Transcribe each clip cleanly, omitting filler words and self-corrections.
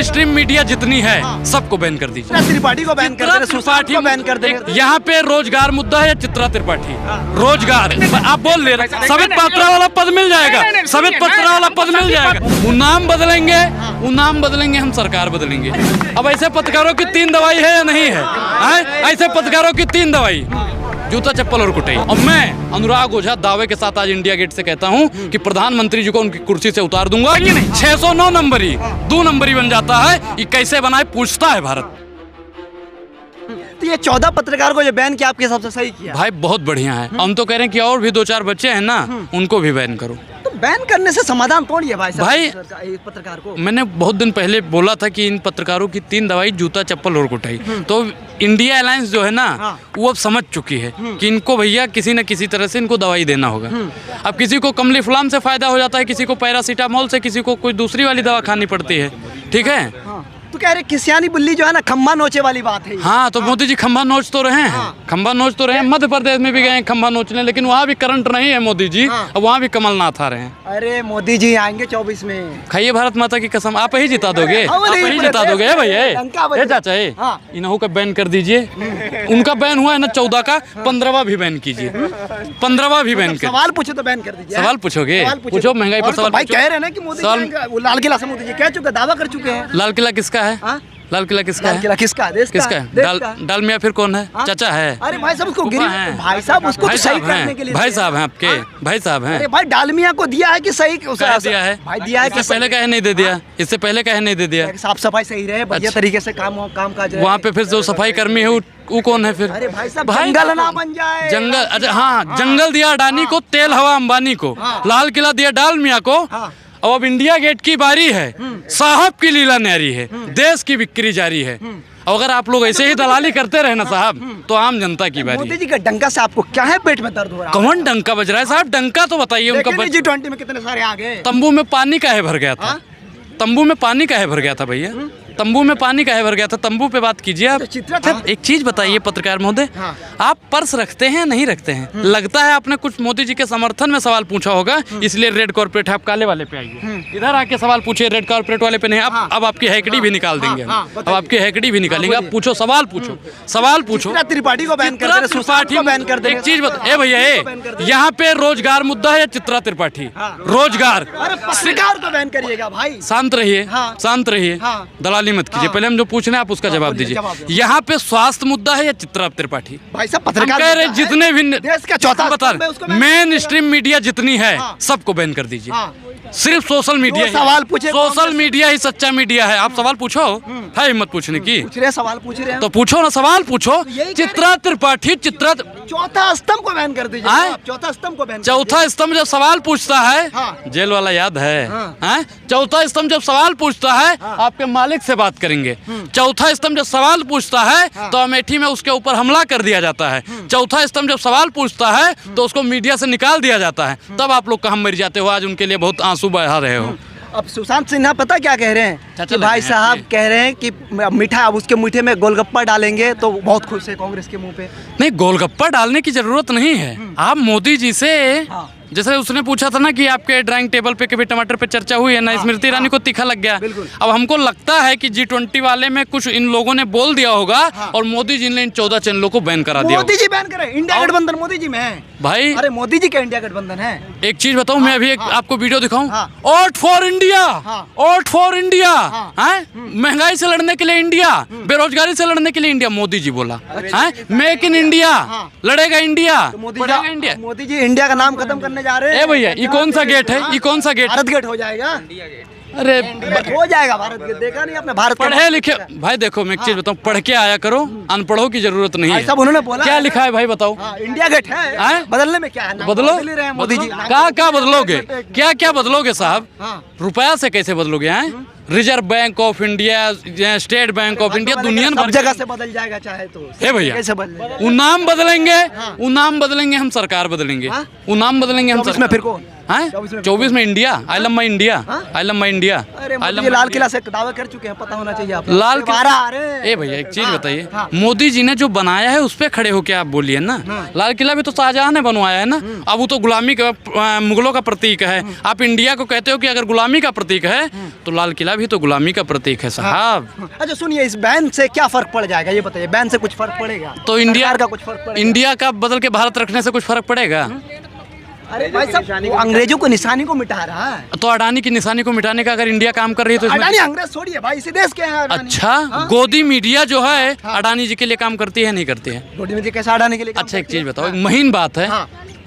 Main stream media जितनी है सबको बैन कर दीजिए। त्रिपाठी को बैन कर दे, त्रिपाठी को बैन कर दे। यहाँ पे रोजगार मुद्दा है या चित्रा त्रिपाठी? रोजगार आप बोल ले रहे, सवित पात्रा वाला पद मिल जाएगा, सवित पात्रा वाला पद मिल जाएगा। वो नाम बदलेंगे, वो नाम बदलेंगे, हम सरकार बदलेंगे। अब ऐसे पत्रकारों की 3 दवाई है या नहीं है? ऐसे पत्रकारों की 3 दवाई, जूता चप्पल और कुटाई। और मैं अनुराग ओझा दावे के साथ आज इंडिया गेट से कहता हूं कि प्रधानमंत्री जी को उनकी कुर्सी से उतार दूंगा। 609 नंबरी 2 नंबरी बन जाता है, ये कैसे बनाए पूछता है भारत। तो ये 14 पत्रकार को जो बैन किया आपके हिसाब से सही किया? भाई बहुत बढ़िया है। हम तो कह रहे हैं कि और भी 2-4 बच्चे हैं ना, उनको भी बैन करो। तो बैन करने से समाधान थोड़ी है भाई पत्रकार को। मैंने बहुत दिन पहले बोला था कि इन पत्रकारों की 3 दवाई, jूता चप्पल और कुटाई। तो इंडिया अलायंस जो है ना वो अब समझ चुकी है कि इनको भैया किसी न किसी तरह से इनको दवाई देना होगा। अब किसी को कमली फलाम से फायदा हो जाता है, किसी को पैरासीटामोल से, किसी को कोई दूसरी वाली दवा खानी पड़ती है। ठीक है, तो कह रहे किसियानी बुल्ली जो है ना खम्बा नोचे वाली बात है। हाँ, तो मोदी जी खंबा नोच तो रहे हैं, खंबा नोच तो रहे हैं। मध्य प्रदेश में भी गए हैं खंबा नोचने, लेकिन वहाँ भी करंट नहीं है मोदी जी। अब वहाँ भी कमलनाथ आ रहे हैं। अरे मोदी जी आएंगे 24 में। खाइए भारत माता की कसम, आप ही जिता दोगे, आप ही जिता दोगे भैया। ये चाचा इन्हों का बैन कर दीजिए। उनका बैन हुआ है ना 14 का, 15वां भी बैन कीजिए, 15वां भी बैन कर। सवाल पूछो तो बैन कर दीजिए। सवाल पूछोगे? पूछो, महंगाई पर सवाल। भाई कह रहे हैं ना कि मोदी लाल किला से मोदी जी कह चुके, दावा कर चुके हैं। लाल किला किसका है? लाल किला किसका है? किला किसका है? किसका है? डाल मियाँ फिर कौन है? चाचा है? अरे भाई साहब उसको भाई साहब उसको तो सही करने के लिए भाई साहब हैं आपके, भाई साहब हैं। अरे भाई डालमिया को दिया है कि सही दिया है? भाई दिया है। इससे पहले कहे नहीं दे दिया? इससे पहले कहे नहीं दे दिया? साफ सफाई सही रहे, बढ़िया तरीके से काम काज रहे। वहाँ पे फिर जो सफाई कर्मी है वो कौन है फिर? अरे भाई साहब जंगल ना बन जाए। जंगल, अच्छा हाँ, जंगल दिया अडानी को, तेल हवा अंबानी को, लाल किला दिया डाल मियाँ को। अब इंडिया गेट की बारी है, साहब की लीला न्यारी है, देश की बिक्री जारी है। और अगर आप लोग ऐसे ही दलाली करते रहे ना साहब, तो आम जनता की बारी। मोदी जी का डंका से आपको क्या है पेट में दर्द हो रहा है? कौन डंका बज रहा है साहब? डंका तो बताइए उनका। G20 में कितने सारे आ गए। तंबू में पानी काहे भर गया था? तंबू में पानी काहे भर गया था भैया? तंबू में पानी काहे भर गया था? तंबू पे बात कीजिए आप। एक चीज बताइए पत्रकार महोदय, आप पर्स रखते हैं नहीं रखते हैं? लगता है आपने कुछ मोदी जी के समर्थन में सवाल पूछा होगा, इसलिए रेड कॉर्पोरेट है। आप काले वाले पे आइए, इधर आके सवाल पूछिए, रेड कॉर्पोरेट वाले पे नहीं। अब आपकी हैकड़ी भी निकाल देंगे, अब आपकी हैकड़ी भी निकालेंगे। आप पूछो, सवाल पूछो, सवाल पूछो। त्रिपाठी को बैन कर दे, त्रिपाठी को बैन कर दे। एक चीज बता, भैया यहाँ पे रोजगार मुद्दा है या चित्रा त्रिपाठी? रोजगार। सरकार को बैन करिएगा भाई। शांत रहिए, शांत रहिए, दलाली मत कीजिए। पहले हम जो पूछ रहे हैं आप उसका जवाब दीजिए। यहाँ पे स्वास्थ्य मुद्दा है या चित्रा त्रिपाठी? भाई साहब पत्रकार कह रहे जितने भी देश का चौथा बता रहे, मेन स्ट्रीम मीडिया जितनी है सबको बैन कर दीजिए। सिर्फ सोशल मीडिया ही, सवाल पूछे, सोशल मीडिया ही सच्चा मीडिया है। आप सवाल पूछो, है हिम्मत पूछने की? सवाल पूछ रहे हैं तो पूछो ना, सवाल पूछो। चित्रा त्रिपाठी, चित्रा चौथा स्तंभ को बैन कर दीजिए। चौथा स्तंभ को बैन। चौथा स्तंभ जब सवाल पूछता है, जेल वाला याद है? चौथा स्तंभ जब सवाल पूछता है, आपके मालिक से बात करेंगे। चौथा स्तंभ जब सवाल पूछता है तो अमेठी में उसके ऊपर हमला कर दिया जाता है। चौथा स्तंभ जब सवाल पूछता है तो उसको मीडिया से निकाल दिया जाता है। तब आप लोग कहाँ मर जाते हो? आज उनके लिए बहुत आंसू बहा रहे हो। अब सुशांत सिन्हा पता क्या कह रहे हैं कि भाई साहब कह रहे हैं कि मीठा, अब उसके मीठे में गोलगप्पा डालेंगे तो बहुत खुश है कांग्रेस के मुंह पे। नहीं, गोलगप्पा डालने की जरूरत नहीं है। आप मोदी जी से, जैसे उसने पूछा था ना कि आपके ड्राइंग टेबल पे कभी टमाटर पे चर्चा हुई है ना, स्मृति ईरानी को तीखा लग गया। अब हमको लगता है कि G20 वाले में कुछ इन लोगों ने बोल दिया होगा और मोदी जी ने इन 14 चैनलों को बैन करा दिया। मोदी जी बैन करे, इंडिया गठबंधन मोदी जी में है भाई। अरे मोदी जी का इंडिया गठबंधन है। एक चीज बताऊं, मैं अभी एक आपको वीडियो दिखाऊं। Vote for India, vote for India. महंगाई से लड़ने के लिए इंडिया, बेरोजगारी से लड़ने के लिए इंडिया। मोदी जी बोला मेक इन इंडिया, लड़ेगा इंडिया, पड़ेगा इंडिया। मोदी जी इंडिया का नाम खत्म करने जा रहे हैं। भैया ये कौन सा गेट है? ये कौन सा गेट? भारत गेट हो जाएगा। अरे हो जाएगा भारत गेट। देखा नहीं आपने? भारत पढ़े लिखे भाई, देखो मैं एक चीज बताऊं, पढ़ के आया करो, अनपढ़ों की जरूरत नहीं है। सब उन्होंने बोला। क्या लिखा है भाई बताओ? इंडिया गेट है, बदलने में क्या है? बदलो, मोदी जी क्या बदलोगे? क्या क्या बदलोगे साहब? रुपया से कैसे बदलोगे? हैं reserve bank of India, state bank of India, दुनिया सब जगह से बदल जाएगा चाहे तो। भैया कैसे बदल? वो नाम बदलेंगे, वो नाम बदलेंगे, हम सरकार बदलेंगे। वो नाम बदलेंगे हम। इसमें फिर कौन? हैं 24 में India, I love my India, I love my India. अरे मोदी जी लाल किला से दावा कर चुके हैं, पता होना चाहिए आपको। लाल किला ए भैया एक चीज बताइए, मोदी जी ने जो बनाया है उस पे खड़े होके आप बोलिए ना। लाल किला भी तो शाहजहां ने बनवाया है ना। अब वो तो गुलामी का, मुगलों का प्रतीक है। आप इंडिया को कहते हो कि अगर गुलामी का प्रतीक है तो लाल किला भी तो गुलामी का प्रतीक है साहब। अच्छा सुनिए, इस बैन से क्या फर्क पड़ जाएगा ये बताइए, बैन से कुछ फर्क पड़ेगा? तो इंडिया का कुछ फर्क पड़ेगा? इंडिया का बदल के भारत रखने से कुछ फर्क पड़ेगा? अरे भाई साहब, वो अंग्रेजों को निशानी को मिटा रहा है। तो अडानी की निशानी को मिटाने का अगर इंडिया काम कर रही है तो इसमें अडानी अंग्रेज छोड़िए भाई, इसी देश के हैं अडानी। अच्छा, गोदी मीडिया जो है अडानी जी के लिए काम करती है नहीं करती है? गोदी मीडिया कैसा अडानी के लिए? अच्छा एक चीज बताओ, एक महीन बात है,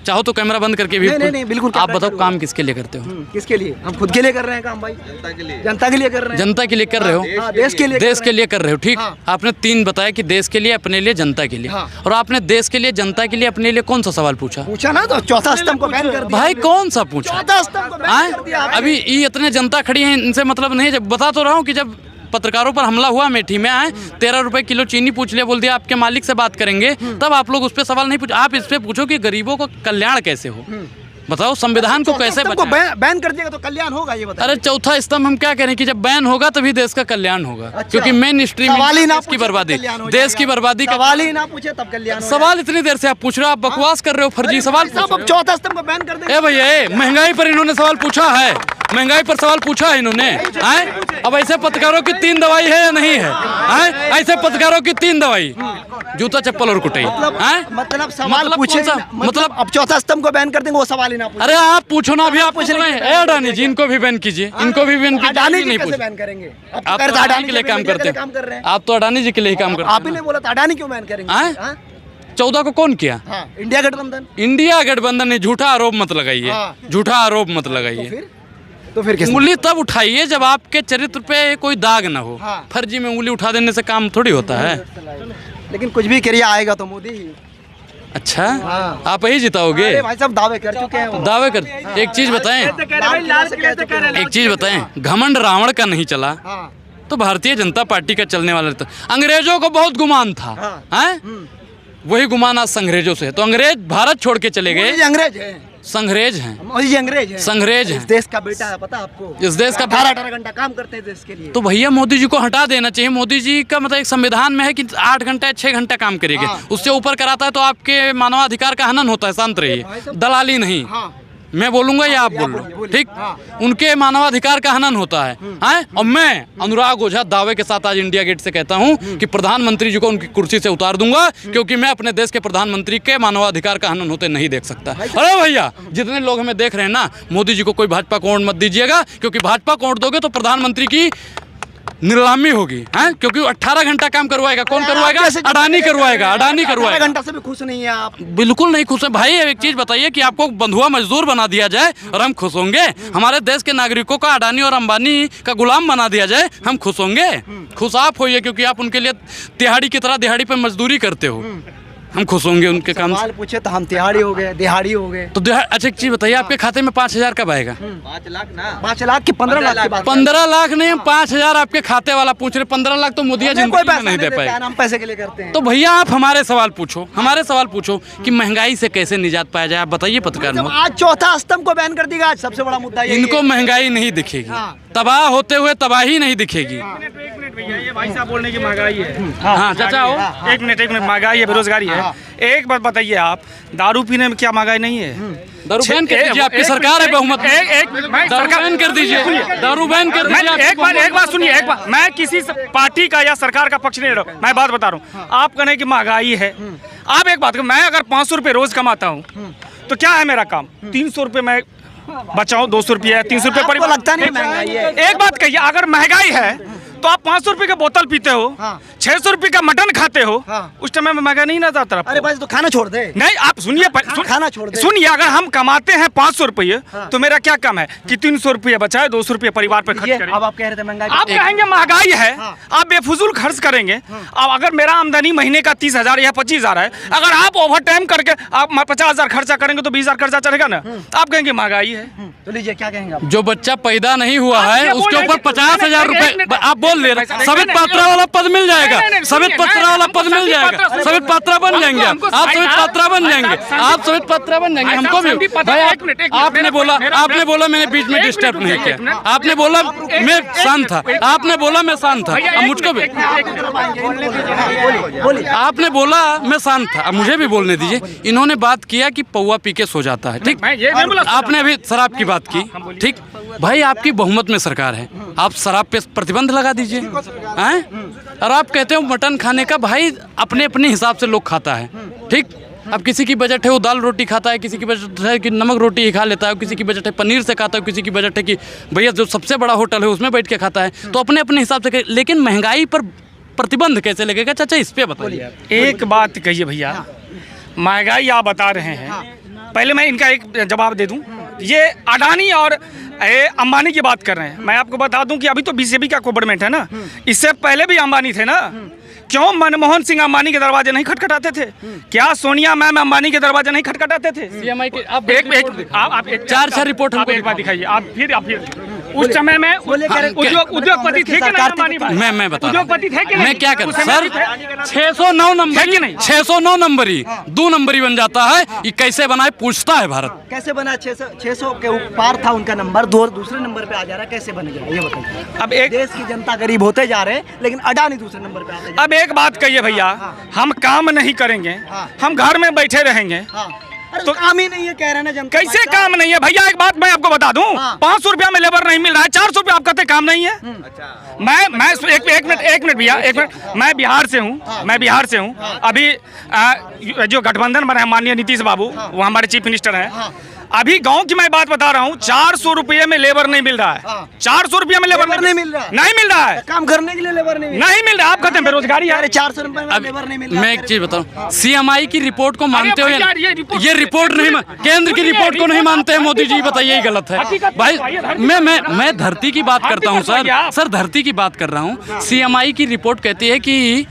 चाहो तो कैमरा बंद करके भी नहीं, बिल्कुल आप बताओ काम किसके लिए करते हो? किसके लिए? हम खुद के लिए कर रहे हैं काम भाई, जनता के लिए, जनता के लिए कर रहे हैं। जनता के लिए कर रहे हो, देश के लिए, देश के लिए कर रहे हो। ठीक, आपने 3 बताया कि देश के लिए, अपने लिए, जनता के लिए। और आपने देश के लिए, जनता के लिए, अपने लिए कौन सा सवाल पूछा? पूछा ना, तो चौथा स्तंभ को बैन कर दिया भाई। कौन सा पूछा? चौथा स्तंभ को बैन कर दिया। अभी ये इतने जनता खड़ी है, इनसे मतलब नहीं। जब बता तो रहा हूँ कि जब पत्रकारों पर हमला हुआ अमेठी में, आए 13 रुपए किलो चीनी पूछ लिया, बोल दिया आपके मालिक से बात करेंगे, तब आप लोग उस पर सवाल नहीं पूछो। आप इस पे पूछो कि गरीबों का कल्याण कैसे हो, बताओ संविधान को कैसे बचाएं? बैन कर दिएगा तो कल्याण होगा ये बताइए। अरे चौथा स्तंभ हम क्या कह रहे हैं कि जब बैन होगा तभी देश का कल्याण होगा। अच्छा। क्योंकि मेन स्ट्रीम देश की बर्बादी, देश की बर्बादी का सवाल ही ना पूछे तब कल्याण। सवाल इतनी देर से आप पूछ रहे हो, आप बकवास कर रहे हो, फर्जी सवाल। अब चौथा स्तंभ को बैन कर दे। ए भैया, महंगाई पर इन्होंने सवाल पूछा है, महंगाई पर सवाल पूछा है इन्होंने। अब ऐसे पत्रकारों की 3 दवाई है या नहीं है? ऐसे पत्रकारों की 3 दवाई, जूता चप्पल और कुटाई। मतलब सवाल पूछे, मतलब अब चौथा स्तंभ को बैन कर देंगे, वो सवाल ही ना पूछे। अरे आप पूछो ना, अभी आप पूछ रहे हैं। अडानी जी, इनको भी बैन कीजिए, इनको भी बैन कीजिए। अडानी नहीं कैसे पूछ, बैन करेंगे? आप तो अडानी के लिए काम करते हैं, आप तो अडानी जी के लिए ही काम करते हैं। आप ही ने बोला था अडानी क्यों बैन करेंगे? 14 को कौन किया? इंडिया गठबंधन। इंडिया गठबंधन ने झूठा आरोप मत लगाइए, झूठा आरोप मत लगाइए। तो फिर उंगली तब उठाइए जब आपके चरित्र पे कोई दाग ना हो। फर्जी में उंगली उठा देने से काम थोड़ी होता है। लेकिन कुछ भी करिए, आएगा तो मोदी ही। अच्छा, आप ही जिताओगे? भाई साहब दावे कर चुके हैं, दावे कर। एक चीज बताएं, एक चीज बताएं, घमंड रावण का नहीं चला तो भारतीय जनता पार्टी का चलने वाला था। अंग्रेजों को बहुत गुमान था, वही गुमान आज संग्रेजों से है। तो अंग्रेज भारत छोड़ के चले गए। अंग्रेज हैं, संग्रेज हैं, अंग्रेज हैं, संग्रेज हैं। इस देश का बेटा है, पता आपको? इस देश का 18 घंटा काम करते हैं देश के लिए। तो भैया मोदी जी को हटा देना चाहिए। मोदी जी का मतलब एक संविधान में है कि 8 घंटा 6 घंटा काम करेंगे, उससे ऊपर कराता है तो आपके मानवाधिकार का हनन होता है। शांत रहिए, दलाली नहीं। मैं बोलूंगा या आप बोल लो, ठीक? उनके मानवाधिकार का हनन होता है। और मैं अनुराग ओझा दावे के साथ आज इंडिया गेट से कहता हूं कि प्रधानमंत्री जी को उनकी कुर्सी से उतार दूंगा, क्योंकि मैं अपने देश के प्रधानमंत्री के मानवाधिकार का हनन होते नहीं देख सकता। अरे भैया, जितने लोग हमें देख रहे हैं ना, मोदी जी को कोई भाजपा को वोट मत दीजिएगा, क्योंकि भाजपा को वोट दोगे तो प्रधानमंत्री की नीलामी होगी। हैं? क्योंकि 18 घंटा काम करवाएगा, कौन करवाएगा? अडानी करवाएगा, अडानी करवाएगा। 18 घंटा से भी खुश नहीं है आप? बिल्कुल नहीं खुश है भाई। एक चीज बताइए कि आपको बंधुआ मजदूर बना दिया जाए और हम खुश होंगे? हमारे देश के नागरिकों का अडानी और अंबानी का गुलाम बना दिया जाए, हम खुश होंगे? खुश आप होइए, क्योंकि आप उनके लिए तिहाड़ी की तरह दिहाड़ी पे मजदूरी करते हो। हम खुश होंगे उनके काम से। सवाल पूछे तो हम तिहाड़ी हो गए, दिहाड़ी हो गए। तो अच्छा एक चीज बताइए, आपके खाते में 5,000 कब आएगा? 5 लाख ना, 5 लाख की 15 लाख की बात। 15 लाख नहीं, 5,000 आपके खाते वाला पूछ रहे। 15 लाख तो मोदी जी नहीं दे पाए। हम पैसे के लिए करते हैं। तो भैया आप हमारे सवाल पूछो, हमारे सवाल पूछो कि महंगाई से कैसे निजात पाया जाए। आप बताइए पत्रकार। आज चौथा स्तंभ को बैन कर देगा, आज सबसे बड़ा मुद्दा ये। इनको महंगाई नहीं दिखेगी, तबाह होते हुए तबाही नहीं दिखेगी। ये भाई साहब बोलने की महंगाई है। हाँ चाचा हो, एक मिनट महंगाई है, बेरोजगारी है। एक बात बताइए, आप दारू पीने में क्या महंगाई नहीं है? दारू बैन कर दीजिए, आपकी सरकार है बहुमत में। दारू बैन कर दीजिए, दारू बैन कर दीजिए। एक बात सुनिए, एक बात, मैं किसी पार्टी का या सरकार का पक्ष नहीं ले रहा हूँ, मैं बात बता रहा हूँ। आप कहें कि महंगाई है, आप एक बात, मैं अगर 500 रुपये रोज कमाता हूँ तो क्या है मेरा काम? 300 रुपये मैं बचाऊं, 200 रुपये, 300 रुपये परिवार। लगता नहीं महंगाई है? एक बात कहिए, अगर महंगाई है तो आप 500 रुपये का बोतल पीते हो, 600 रुपये का मटन खाते हो, उस टाइम में महंगा नहीं ना जाता? अरे भाई तो खाना छोड़ दे। नहीं, आप सुनिए, खाना छोड़ दे। सुनिए, अगर हम कमाते हैं 500 रुपये तो मेरा क्या काम है कि 300 रुपये बचाए, 200 रुपये परिवार पे खर्च करें। अब आप कह रहे थे महंगाई, आप कहेंगे महंगाई है, आप बेफजूल खर्च करेंगे। अब अगर मेरा आमदनी महीने का 30,000 या 25,000 है, अगर आप ओवर टाइम करके आप 50,000 खर्चा करेंगे तो 20,000 खर्चा चलेगा ना? आप कहेंगे महंगाई है। तो लीजिए, क्या कहेंगे आप? जो बच्चा पैदा नहीं हुआ है उसके ऊपर 50,000 रुपए। आप बोल ले रहे सवित पात्रा वाला पद मिल जाएगा, सवित पात्रा वाला पद मिल जाएगा, सवित पात्रा बन जाएंगे आप सवित पात्रा बन जाएंगे, आप सवित पात्रा बन जाएंगे। हमको भी भाई आपने बोला मैंने बीच में डिस्टर्ब नहीं किया, आपने बोला मैं शांत था, आपने बोला मैं शांत था, अब मुझको भी आपने बोला मैं शांत था, अब मुझे भी बोलने दीजिए। इन्होंने बात किया कि पौवा पी के सो जाता है, ठीक, आपने अभी शराब की बात की, ठीक भाई आपकी बहुमत में सरकार है, आप शराब पे प्रतिबंध लगा दीजिए हैं। और आप कहते हो मटन खाने का, भाई अपने अपने हिसाब से लोग खाता है, ठीक। अब किसी की बजट है वो दाल रोटी खाता है, किसी की बजट है कि नमक रोटी ही खा लेता है, किसी की बजट है पनीर से खाता है, किसी की बजट है कि भैया जो सबसे बड़ा होटल है उसमें बैठ के खाता है, तो अपने अपने हिसाब से। लेकिन महंगाई पर प्रतिबंध कैसे लगेगा चाचा, इस पे बताइए। एक बात कहिए भैया, महंगाई आप बता रहे हैं, पहले मैं इनका एक जवाब दे दूं। ये अडानी और अंबानी की बात कर रहे हैं, मैं आपको बता दूं कि अभी तो बीजेपी का गवर्नमेंट है ना, इससे पहले भी अंबानी थे ना। क्यों मनमोहन सिंह अंबानी के दरवाजे नहीं खटखटाते थे? क्या सोनिया मैम अंबानी के दरवाजे नहीं खटखटाते थे? सीएमआई के आप एक चार रिपोर्ट हमको एक बात दिखाइए आप, फिर उस समय में उद्योगपति थे कि नहीं अंबानी भाई? मैं बता उद्योगपति थे कि नहीं? मैं क्या करूं सर, 609 नंबर कि नहीं? 609 नंबरी 2 नंबरी बन जाता है, ये कैसे बनाए पूछता है भारत। कैसे बना? 600 के ऊपर था उनका नंबर, दूसरे नंबर पे आ जा रहा है, कैसे बन गया ये बताइए। अब एक देश की जनता गरीब होते जा रहे हैं, लेकिन अडानी दूसरे नंबर पे आते जा अब एक बात कहिए भैया, हम काम नहीं करेंगे, हम घर में बैठे रहेंगे, तो काम ही नहीं है कह रहे हैं ना जनता। कैसे काम नहीं है भैया? एक बात मैं आपको बता दूं, 500 रुपया में लेबर नहीं मिल रहा है, 400 रुपया आप कहते काम नहीं है। मैं एक मिनट भैया, एक मिनट, मैं बिहार से हूँ, अभी जो गठबंधन बना है माननीय नीतीश बाबू, वो हमारे चीफ मिनिस्टर हैं। अभी गांव की मैं बात बता रहा हूँ, 400 रुपये में लेबर नहीं मिल रहा है, 400 रुपये में लेबर नहीं मिल रहा है, नहीं मिल रहा है, काम करने के लिए लेबर नहीं मिल रहा है। आप कहते हैं बेरोजगारी है, 400 रुपये में लेबर नहीं मिल रहा। मैं एक चीज बताऊं, सीएमआई की रिपोर्ट को मानते हो? ये रिपोर्ट नहीं, केंद्र की रिपोर्ट को नहीं मानते हैं मोदी जी, बताइए ये गलत है भाई। मैं धरती की बात करता हूं सर, धरती की बात कर रहा हूं। सीएमआई की रिपोर्ट कहती है कि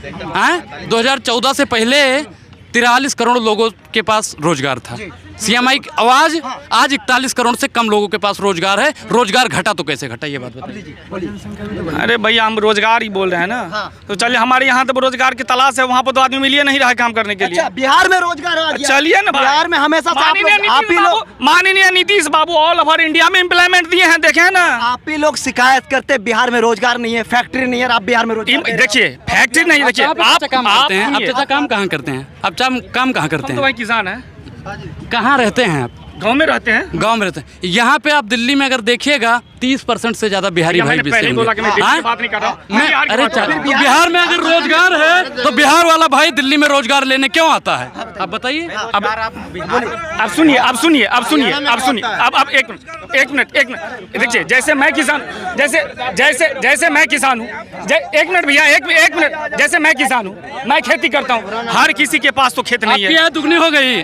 2014 से पहले 43 करोड़ लोगों के पास रोजगार था। सीएमआई की आवाज आज 41 करोड़ से कम लोगों के पास रोजगार है। रोजगार घटा तो कैसे घटा, ये बात बताइए। अरे भैया हम रोजगार ही बोल रहे हैं ना, तो चलिए हमारे यहाँ तो रोजगार की तलाश है, वहाँ पर तो आदमी मिल ही नहीं रहा है काम करने के लिए। बिहार में रोजगार आ गया, चलिए ना, बिहार में हमेशा माननीय नीतीश बाबू ऑल ओवर इंडिया में एम्प्लॉयमेंट दिए हैं, देखे ना। आप ही लोग शिकायत करते बिहार में रोजगार नहीं है, फैक्ट्री नहीं है, आप बिहार में रोजगार देखिए फैक्ट्री नहीं, देखिए आप काम करते हैं, आप चाचा काम कहाँ करते हैं? आप काम कहाँ करते हैं? तो वही किसान है। कहाँ रहते हैं आप? गांव में रहते हैं। गांव में रहते हैं। यहाँ पे आप दिल्ली में अगर देखिएगा 30% से ज्यादा बिहारी भाई भी पहले बोला कि मैं दिल्ली की बात नहीं कर रहा हूं। अरे बिहार में अगर रोजगार है तो बिहार वाला भाई दिल्ली में रोजगार लेने क्यों आता है, आप बताइए। अब सुनिए अब एक मिनट देखिए, जैसे मैं किसान हूँ, एक मिनट भैया, एक मिनट, जैसे मैं किसान हूँ, मैं खेती करता हूँ, हर किसी के पास तो खेत नहीं है। आय दुगनी हो गई।